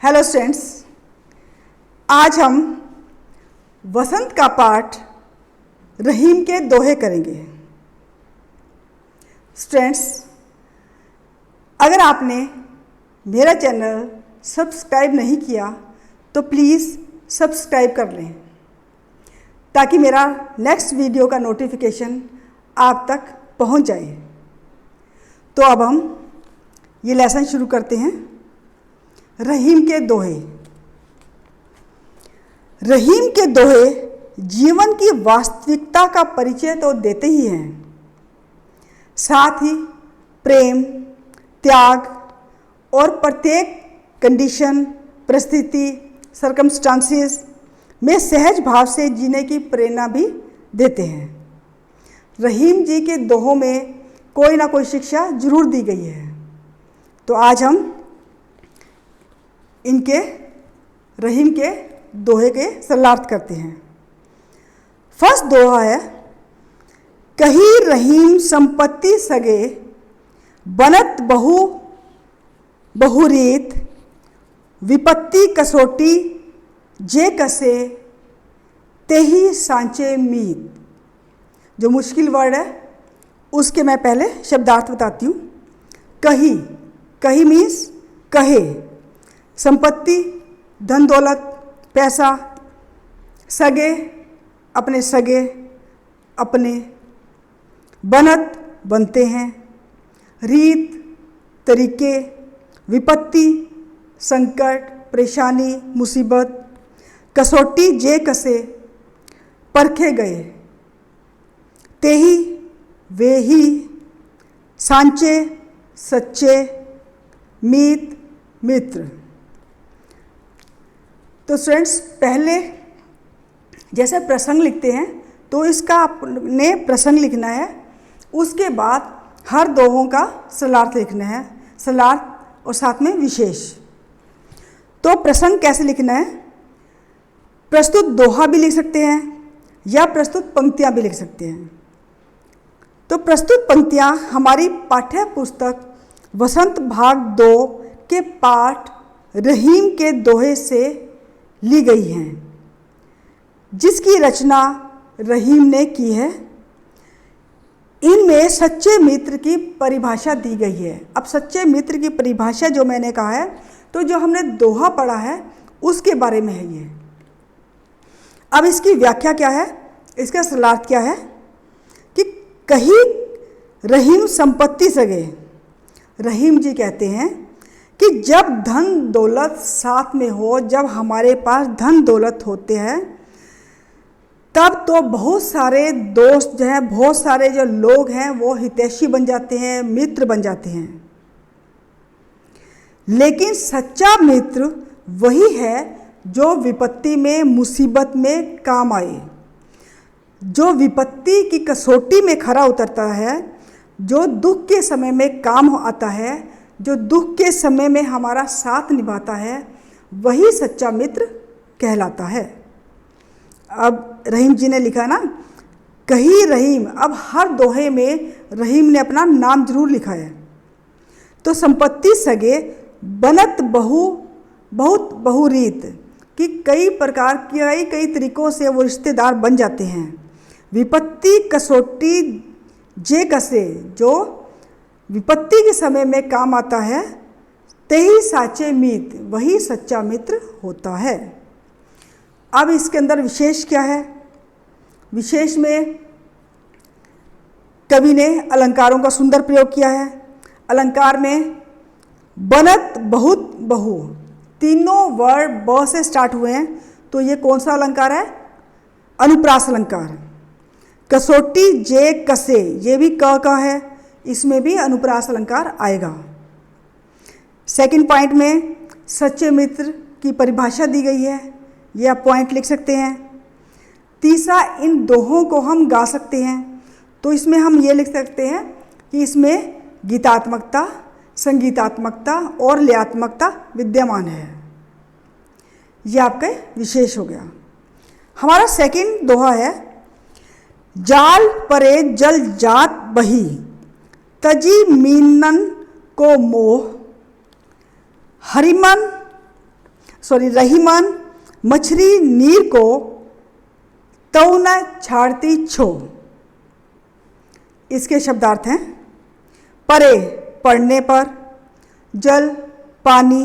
Hello students, आज हम वसंत का पाठ रहीम के दोहे करेंगे। स्टूडेंट्स, अगर आपने मेरा चैनल सब्सक्राइब नहीं किया तो प्लीज़ सब्सक्राइब कर लें ताकि मेरा नेक्स्ट वीडियो का नोटिफिकेशन आप तक पहुंच जाए। तो अब हम ये लेसन शुरू करते हैं। रहीम के दोहे। रहीम के दोहे जीवन की वास्तविकता का परिचय तो देते ही हैं, साथ ही प्रेम, त्याग और प्रत्येक कंडीशन, परिस्थिति, सर्कमस्टांसेस में सहज भाव से जीने की प्रेरणा भी देते हैं। रहीम जी के दोहों में कोई ना कोई शिक्षा जरूर दी गई है। तो आज हम इनके रहीम के दोहे के सरलार्थ करते हैं। फर्स्ट दोहा है, कही रहीम संपत्ति सगे, बनत बहु बहुरीत, विपत्ति कसोटी जे कसे, तेही सांचे मीत। जो मुश्किल वर्ड है उसके मैं पहले शब्दार्थ बताती हूँ। कही, कही मीन्स कहे, संपत्ति, धन दौलत, पैसा, सगे, अपने सगे, अपने, बनत, बनते हैं, रीत, तरीके, विपत्ति, संकट, परेशानी, मुसीबत, कसौटी जे कसे, परखे गए, तेही, वे ही, सांचे, सच्चे, मीत, मित्र। तो स्टूडेंट्स, पहले जैसे प्रसंग लिखते हैं तो इसका आपने प्रसंग लिखना है, उसके बाद हर दोहों का सरलार्थ लिखना है, सरलार्थ और साथ में विशेष। तो प्रसंग कैसे लिखना है? प्रस्तुत दोहा भी लिख सकते हैं या प्रस्तुत पंक्तियां भी लिख सकते हैं। तो प्रस्तुत पंक्तियां हमारी पाठ्य पुस्तक वसंत भाग 2 के पाठ रहीम के दोहे से ली गई हैं, जिसकी रचना रहीम ने की है। इनमें सच्चे मित्र की परिभाषा दी गई है। अब सच्चे मित्र की परिभाषा जो मैंने कहा है, तो जो हमने दोहा पढ़ा है उसके बारे में है ये। अब इसकी व्याख्या क्या है, इसका सरलार्थ क्या है कि कही रहीम संपत्ति सगे। रहीम जी कहते हैं कि जब धन दौलत साथ में हो, जब हमारे पास धन दौलत होते हैं, तब तो बहुत सारे दोस्त जो हैं, बहुत सारे जो लोग हैं वो हितैषी बन जाते हैं, मित्र बन जाते हैं। लेकिन सच्चा मित्र वही है जो विपत्ति में, मुसीबत में काम आए, जो विपत्ति की कसौटी में खरा उतरता है, जो दुख के समय में काम आता है, जो दुख के समय में हमारा साथ निभाता है, वही सच्चा मित्र कहलाता है। अब रहीम जी ने लिखा ना, कही रहीम। अब हर दोहे में रहीम ने अपना नाम जरूर लिखा है। तो संपत्ति सगे, बनत बहुत बहुरीत, कि कई प्रकार की कई तरीक़ों से वो रिश्तेदार बन जाते हैं। विपत्ति कसौटी जे कसे, जो विपत्ति के समय में काम आता है, तेही साचे मीत, वही सच्चा मित्र होता है। अब इसके अंदर विशेष क्या है? विशेष में कवि ने अलंकारों का सुंदर प्रयोग किया है। अलंकार में बनत बहुत बहु, तीनों वर्ड ब से स्टार्ट हुए हैं, तो ये कौन सा अलंकार है? अनुप्रास अलंकार। कसौटी जे कसे, ये भी क का है, इसमें भी अनुप्रास अलंकार आएगा। सेकंड पॉइंट में सच्चे मित्र की परिभाषा दी गई है, ये आप पॉइंट लिख सकते हैं। तीसरा, इन दोहों को हम गा सकते हैं, तो इसमें हम ये लिख सकते हैं कि इसमें गीतात्मकता, संगीतात्मकता और लयात्मकता विद्यमान है। ये आपका विशेष हो गया। हमारा सेकंड दोहा है, जाल परे जल जात बही, तजी मीनन को मोह, हरिमन रहीमन मछली नीर को तऊ न छाड़ती छो। इसके शब्दार्थ हैं परे पड़ने पर, जल पानी,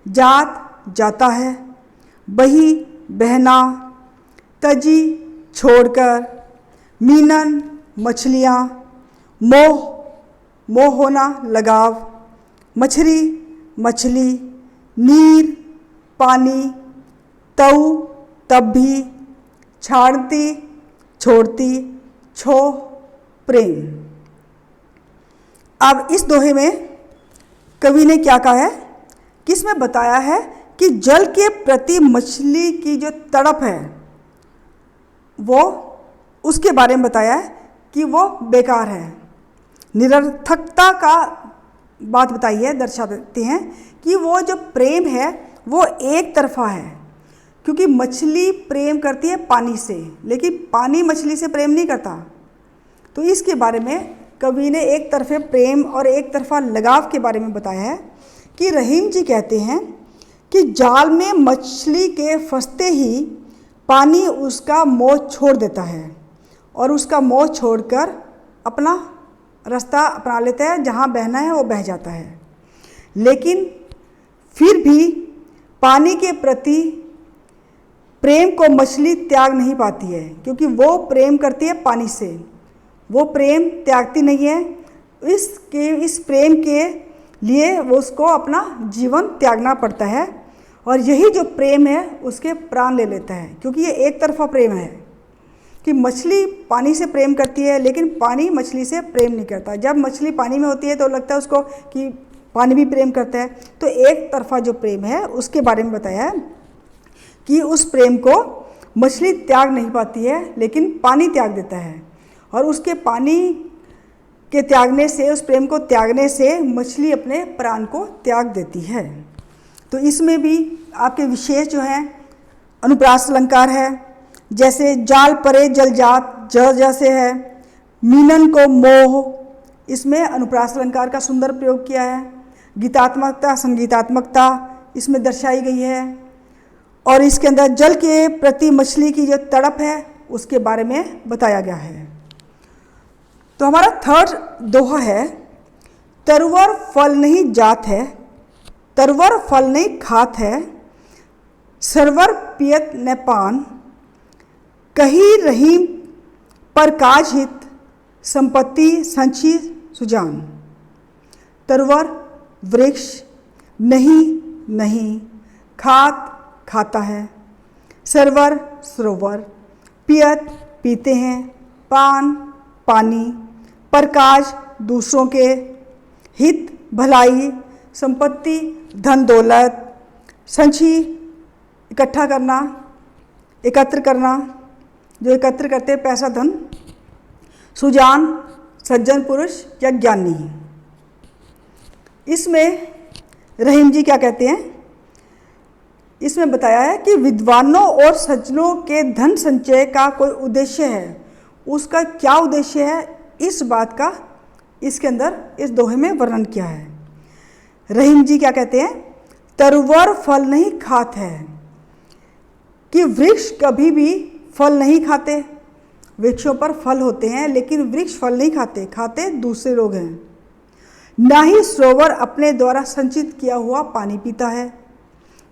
जात जाता है, बही बहना, तजी छोड़कर, मीनन मछलियाँ, मोह मोह होना लगाव, मछली मछली, नीर पानी, तऊ तब भी, छाड़ती छोड़ती, छो प्रेम। अब इस दोहे में कवि ने क्या कहा है कि इसमें बताया है कि जल के प्रति मछली की जो तड़प है वो उसके बारे में बताया है कि वो बेकार है, निरर्थकता का बात बताई है, दर्शा देते हैं कि वो जो प्रेम है वो एक तरफा है, क्योंकि मछली प्रेम करती है पानी से, लेकिन पानी मछली से प्रेम नहीं करता। तो इसके बारे में कवि ने एक तरफे प्रेम और एक तरफा लगाव के बारे में बताया है कि रहीम जी कहते हैं कि जाल में मछली के फंसते ही पानी उसका मोह छोड़ देता है और उसका मोह छोड़कर अपना रास्ता अपना लेता है, जहाँ बहना है वो बह जाता है। लेकिन फिर भी पानी के प्रति प्रेम को मछली त्याग नहीं पाती है, क्योंकि वो प्रेम करती है पानी से, वो प्रेम त्यागती नहीं है। इस प्रेम के लिए वो उसको अपना जीवन त्यागना पड़ता है, और यही जो प्रेम है उसके प्राण ले लेता है, क्योंकि ये एक तरफा प्रेम है कि मछली पानी से प्रेम करती है लेकिन पानी मछली से प्रेम नहीं करता। जब मछली पानी में होती है तो लगता है उसको कि पानी भी प्रेम करता है। तो एक तरफा जो प्रेम है उसके बारे में बताया है कि उस प्रेम को मछली त्याग नहीं पाती है, लेकिन पानी त्याग देता है, और उसके पानी के त्यागने से, उस प्रेम को त्यागने से मछली अपने प्राण को त्याग देती है। तो इसमें भी आपके विशेष जो हैं अनुप्रास अलंकार है, जैसे जाल परे जल जात, जैसे है मीनन को मोह, इसमें अनुप्रास अलंकार का सुंदर प्रयोग किया है। गीतात्मकता संगीतात्मकता इसमें दर्शाई गई है, और इसके अंदर जल के प्रति मछली की जो तड़प है उसके बारे में बताया गया है। तो हमारा थर्ड दोहा है, तरवर फल नहीं जात है, तरवर फल नहीं खात है, सरवर पियत न पान, कही रहीम पर काज हित, संपत्ति संची सुजान। तरवर वृक्ष, नहीं खात खाता है, सरवर सरोवर, पियत पीते हैं, पान पानी, परकाज दूसरों के, हित भलाई, संपत्ति धन दौलत, संची इकट्ठा करना, एकत्र करना, जो एकत्र करते हैं पैसा धन, सुजान सज्जन पुरुष या ज्ञानी। इसमें रहीम जी क्या कहते हैं, इसमें बताया है कि विद्वानों और सज्जनों के धन संचय का कोई उद्देश्य है, उसका क्या उद्देश्य है, इस बात का इसके अंदर इस दोहे में वर्णन किया है। रहीम जी क्या कहते हैं, तरवर फल नहीं खात है, कि वृक्ष कभी भी फल नहीं खाते, वृक्षों पर फल होते हैं लेकिन वृक्ष फल नहीं खाते, खाते दूसरे लोग हैं। ना ही सरोवर अपने द्वारा संचित किया हुआ पानी पीता है,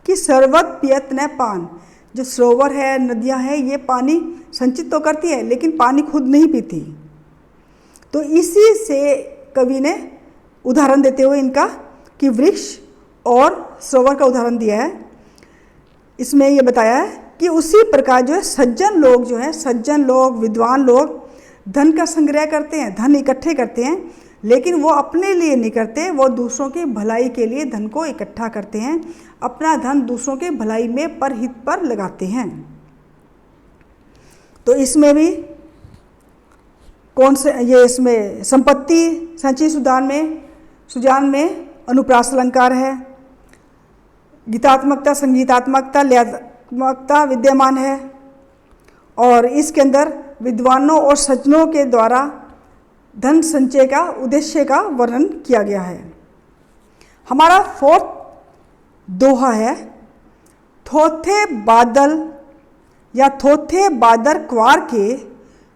कि सर्वत पियत न पान, जो सरोवर है नदियां हैं ये पानी संचित तो करती है लेकिन पानी खुद नहीं पीती। तो इसी से कवि ने उदाहरण देते हुए इनका कि वृक्ष और सरोवर का उदाहरण दिया है। इसमें ये बताया है कि उसी प्रकार जो है सज्जन लोग जो हैं, सज्जन लोग विद्वान लोग धन का संग्रह करते हैं, धन इकट्ठे करते हैं, लेकिन वो अपने लिए नहीं करते, वो दूसरों की भलाई के लिए धन को इकट्ठा करते हैं, अपना धन दूसरों के भलाई में परहित पर लगाते हैं। तो इसमें भी कौन से ये इसमें संपत्ति संचय सुजान में अनुप्रास अलंकार है, गीतात्मकता संगीतात्मकता लयात्मकता विद्यमान है, और इसके अंदर विद्वानों और सज्जनों के द्वारा धन संचय का उद्देश्य का वर्णन किया गया है। हमारा फोर्थ दोहा है, थोथे बादल या थोथे बादर क्वार के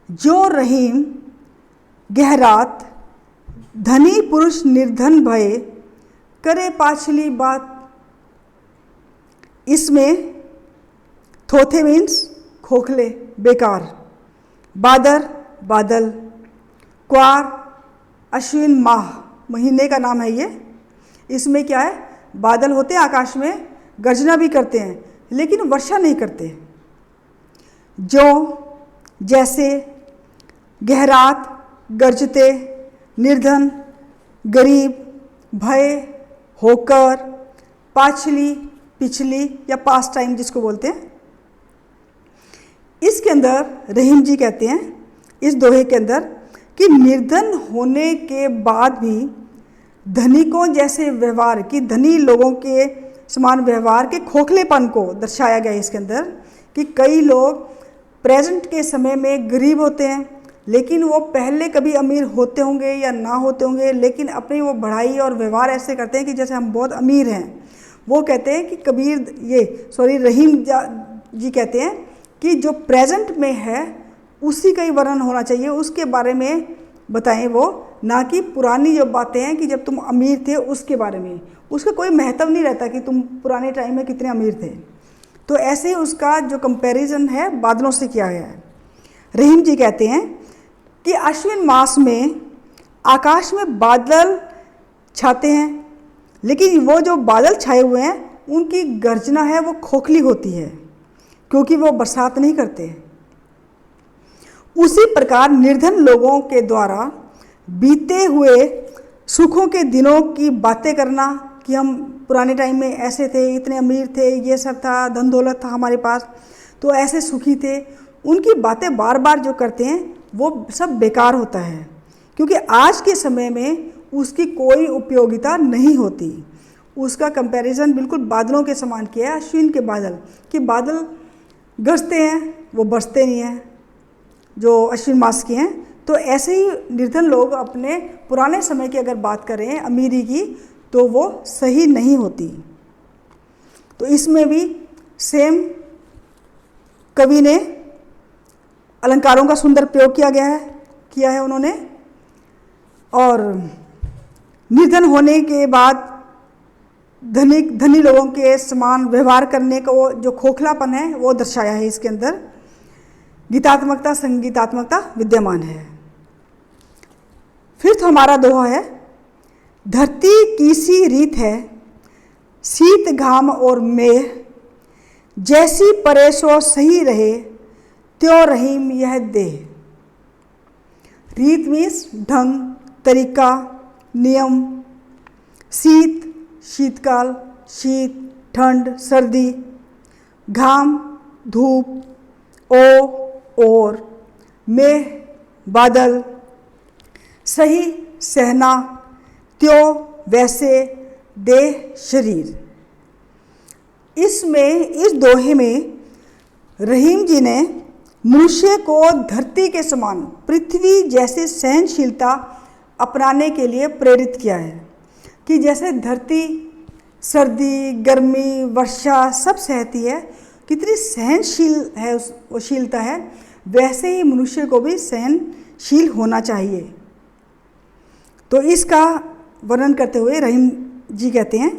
जो रहीम गहरात धनी पुरुष निर्धन भये करे पाछली बात। इसमें थोथे मीन्स खोखले, बेकार, बादर बादल, क्वार अश्विन माह, महीने का नाम है ये। इसमें क्या है, बादल होते हैं आकाश में, गर्जना भी करते हैं लेकिन वर्षा नहीं करते। जो जैसे गहरात गरजते, निर्धन गरीब, भय होकर, पाछली पिछली या पास्ट टाइम जिसको बोलते हैं। इसके अंदर रहीम जी कहते हैं इस दोहे के अंदर कि निर्धन होने के बाद भी धनिकों जैसे व्यवहार कि धनी लोगों के समान व्यवहार के खोखलेपन को दर्शाया गया है इसके अंदर। कि कई लोग प्रेजेंट के समय में गरीब होते हैं लेकिन वो पहले कभी अमीर होते होंगे या ना होते होंगे, लेकिन अपनी वो बढ़ाई और व्यवहार ऐसे करते हैं कि जैसे हम बहुत अमीर हैं। वो कहते हैं कि रहीम जी कहते हैं कि जो प्रेजेंट में है उसी का ही वर्णन होना चाहिए, उसके बारे में बताएं वो, ना कि पुरानी जो बातें हैं कि जब तुम अमीर थे उसके बारे में। उसका कोई महत्व नहीं रहता कि तुम पुराने टाइम में कितने अमीर थे। तो ऐसे ही उसका जो कंपैरिजन है बादलों से किया गया है। रहीम जी कहते हैं कि अश्विन मास में आकाश में बादल छाते हैं लेकिन वो जो बादल छाए हुए हैं उनकी गर्जना है वो खोखली होती है क्योंकि वो बरसात नहीं करते। उसी प्रकार निर्धन लोगों के द्वारा बीते हुए सुखों के दिनों की बातें करना कि हम पुराने टाइम में ऐसे थे, इतने अमीर थे, ये सब था, धन दौलत था हमारे पास, तो ऐसे सुखी थे, उनकी बातें बार बार जो करते हैं वो सब बेकार होता है क्योंकि आज के समय में उसकी कोई उपयोगिता नहीं होती। उसका कंपैरिजन बिल्कुल बादलों के समान किया है, अश्विन के बादल, कि बादल गरजते हैं वो बरसते नहीं हैं जो अश्विन मास के हैं। तो ऐसे ही निर्धन लोग अपने पुराने समय की अगर बात करें अमीरी की तो वो सही नहीं होती। तो इसमें भी सेम कवि ने अलंकारों का सुंदर प्रयोग किया है उन्होंने। और निर्धन होने के बाद धनी लोगों के समान व्यवहार करने का वो जो खोखलापन है वो दर्शाया है इसके अंदर। गीतात्मकता संगीतात्मकता विद्यमान है। फिर तो हमारा दोहा है, धरती की सी रीत है शीत घाम और मेह, जैसी परे सो सही रहे त्यों रहीम यह देह। रीत मीन्स ढंग, तरीका, नियम। शीत शीतकाल, शीत ठंड सर्दी, घाम धूप, और मेह बादल, सही सहना, त्यों वैसे, देह शरीर। इस दोहे में रहीम जी ने मनुष्य को धरती के समान पृथ्वी जैसे सहनशीलता अपनाने के लिए प्रेरित किया है कि जैसे धरती सर्दी गर्मी वर्षा सब सहती है, कितनी सहनशील है वो शीलता है, वैसे ही मनुष्य को भी सहनशील होना चाहिए। तो इसका वर्णन करते हुए रहीम जी कहते हैं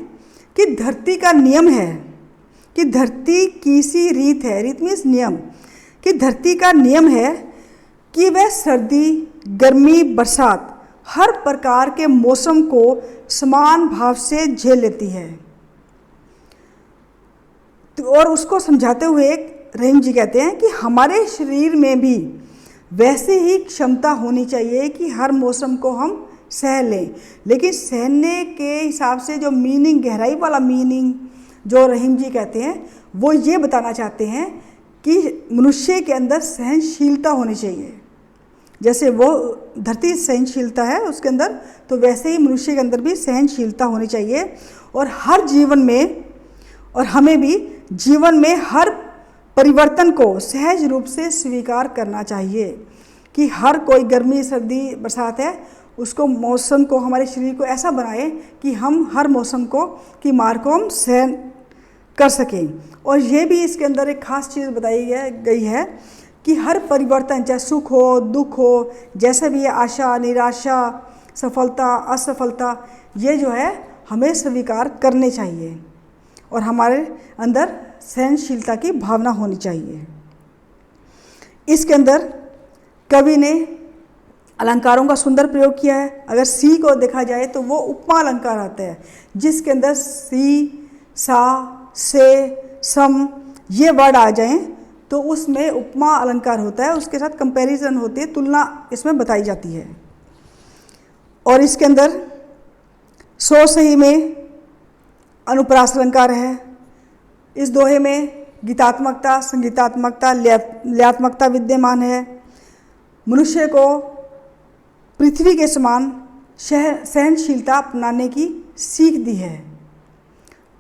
कि धरती का नियम है कि धरती की सी रीत है, रीत मीन्स नियम, कि धरती का नियम है कि वह सर्दी गर्मी बरसात हर प्रकार के मौसम को समान भाव से झेल लेती है। तो और उसको समझाते हुए रहीम जी कहते हैं कि हमारे शरीर में भी वैसे ही क्षमता होनी चाहिए कि हर मौसम को हम सह लें। लेकिन सहने के हिसाब से जो मीनिंग, गहराई वाला मीनिंग जो रहीम जी कहते हैं वो ये बताना चाहते हैं कि मनुष्य के अंदर सहनशीलता होनी चाहिए। जैसे वो धरती सहनशीलता है उसके अंदर, तो वैसे ही मनुष्य के अंदर भी सहनशीलता होनी चाहिए। और हर जीवन में, और हमें भी जीवन में हर परिवर्तन को सहज रूप से स्वीकार करना चाहिए कि हर कोई गर्मी सर्दी बरसात है उसको, मौसम को, हमारे शरीर को ऐसा बनाए कि हम हर मौसम को की मार को हम सहन कर सकें। और ये भी इसके अंदर एक ख़ास चीज़ बताई गई है कि हर परिवर्तन, चाहे सुख हो दुख हो, जैसे भी आशा निराशा सफलता असफलता, ये जो है हमें स्वीकार करने चाहिए और हमारे अंदर सहनशीलता की भावना होनी चाहिए। इसके अंदर कवि ने अलंकारों का सुंदर प्रयोग किया है। अगर सी को देखा जाए तो वो उपमा अलंकार आता है, जिसके अंदर सी, सा, से, सम ये वर्ड आ जाएं तो उसमें उपमा अलंकार होता है, उसके साथ कंपैरिजन होती है, तुलना इसमें बताई जाती है। और इसके अंदर सो सही में अनुप्रास अलंकार है। इस दोहे में गीतात्मकता, संगीतात्मकता, लयात्मकता विद्यमान है। मनुष्य को पृथ्वी के समान सहनशीलता अपनाने की सीख दी है।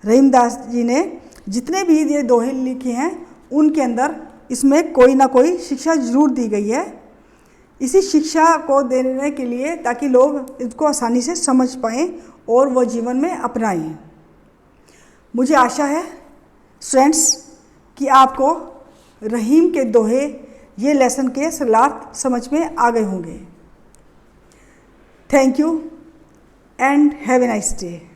रहीमदास जी ने जितने भी ये दोहे लिखे हैं उनके अंदर इसमें कोई ना कोई शिक्षा जरूर दी गई है। इसी शिक्षा को देने के लिए ताकि लोग इसको आसानी से समझ पाएँ और वो जीवन में अपनाएं। मुझे आशा है स्टूडेंट्स कि आपको रहीम के दोहे ये लेसन के सरलार्थ समझ में आ गए होंगे। Thank you and have a nice day.